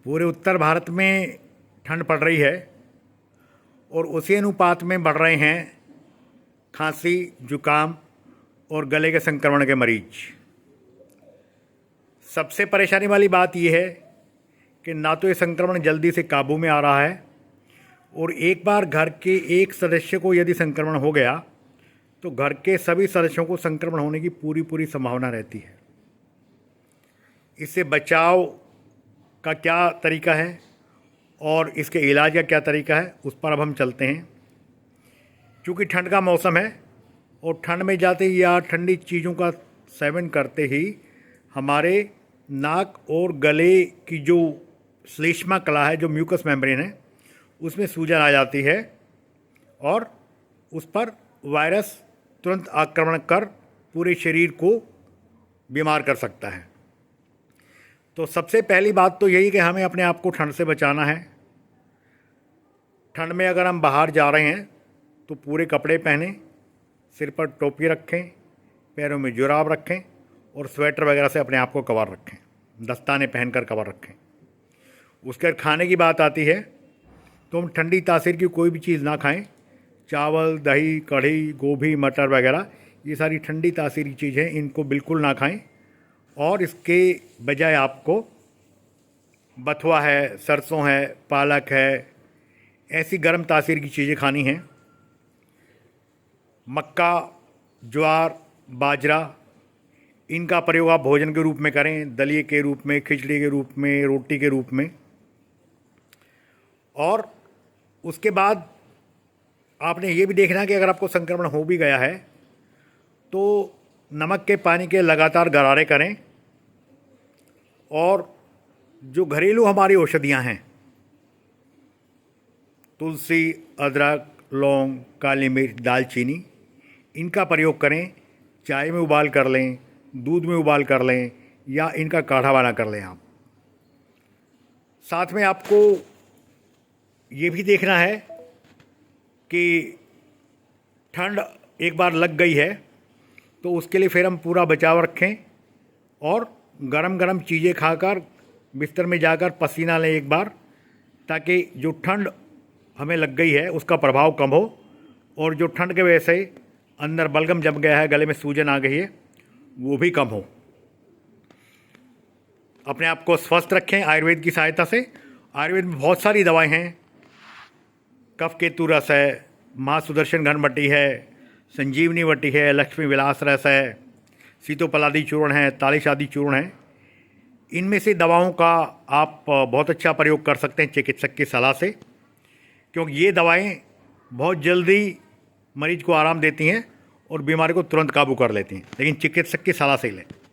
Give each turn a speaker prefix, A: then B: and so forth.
A: पूरे उत्तर भारत में ठंड पड़ रही है और उसी अनुपात में बढ़ रहे हैं खांसी, जुकाम और गले के संक्रमण के मरीज। सबसे परेशानी वाली बात यह है कि ना तो ये संक्रमण जल्दी से काबू में आ रहा है और एक बार घर के एक सदस्य को यदि संक्रमण हो गया तो घर के सभी सदस्यों को संक्रमण होने की पूरी संभावना रहती है। इससे बचाव का क्या तरीका है और इसके इलाज का क्या तरीका है, उस पर अब हम चलते हैं। क्योंकि ठंड का मौसम है और ठंड में जाते ही या ठंडी चीज़ों का सेवन करते ही हमारे नाक और गले की जो श्लेष्मा कला है, जो म्यूकस मेम्ब्रेन है, उसमें सूजन आ जाती है और उस पर वायरस तुरंत आक्रमण कर पूरे शरीर को बीमार कर सकता है। तो सबसे पहली बात तो यही कि हमें अपने आप को ठंड से बचाना है। ठंड में अगर हम बाहर जा रहे हैं तो पूरे कपड़े पहनें, सिर पर टोपी रखें, पैरों में जुराब रखें और स्वेटर वगैरह से अपने आप को कवर रखें, दस्ताने पहनकर कवर रखें। उसके बाद खाने की बात आती है तो हम ठंडी तासीर की कोई भी चीज़ ना खाएं। चावल, दही, कढ़ी, गोभी, मटर वगैरह ये सारी ठंडी तासीर की चीज़ें, इनको बिल्कुल ना खाएं और इसके बजाय आपको बथुआ है, सरसों है, पालक है, ऐसी गर्म तासीर की चीज़ें खानी हैं। मक्का, ज्वार, बाजरा, इनका प्रयोग आप भोजन के रूप में करें, दलिए के रूप में, खिचड़ी के रूप में, रोटी के रूप में। और उसके बाद आपने ये भी देखना कि अगर आपको संक्रमण हो भी गया है तो नमक के पानी के लगातार गरारे करें और जो घरेलू हमारी औषधियाँ हैं, तुलसी, अदरक, लौंग, काली मिर्च, दालचीनी, इनका प्रयोग करें। चाय में उबाल कर लें, दूध में उबाल कर लें या इनका काढ़ा बना कर लें आप। साथ में आपको ये भी देखना है कि ठंड एक बार लग गई है तो उसके लिए फिर हम पूरा बचाव रखें और गरम गरम चीज़ें खाकर बिस्तर में जाकर पसीना लें एक बार, ताकि जो ठंड हमें लग गई है उसका प्रभाव कम हो और जो ठंड के वजह से अंदर बलगम जम गया है, गले में सूजन आ गई है, वो भी कम हो। अपने आप को स्वस्थ रखें आयुर्वेद की सहायता से। आयुर्वेद में बहुत सारी दवाएं हैं। कफ केतु रस है, माँ सुदर्शन घनबटी है, संजीवनी वटी है, लक्ष्मी विलास रस है, सीतोपलादी चूर्ण है, तालिश आदि चूर्ण है। इनमें से दवाओं का आप बहुत अच्छा प्रयोग कर सकते हैं चिकित्सक की सलाह से, क्योंकि ये दवाएं बहुत जल्दी मरीज को आराम देती हैं और बीमारी को तुरंत काबू कर लेती हैं, लेकिन चिकित्सक की सलाह से ही लें।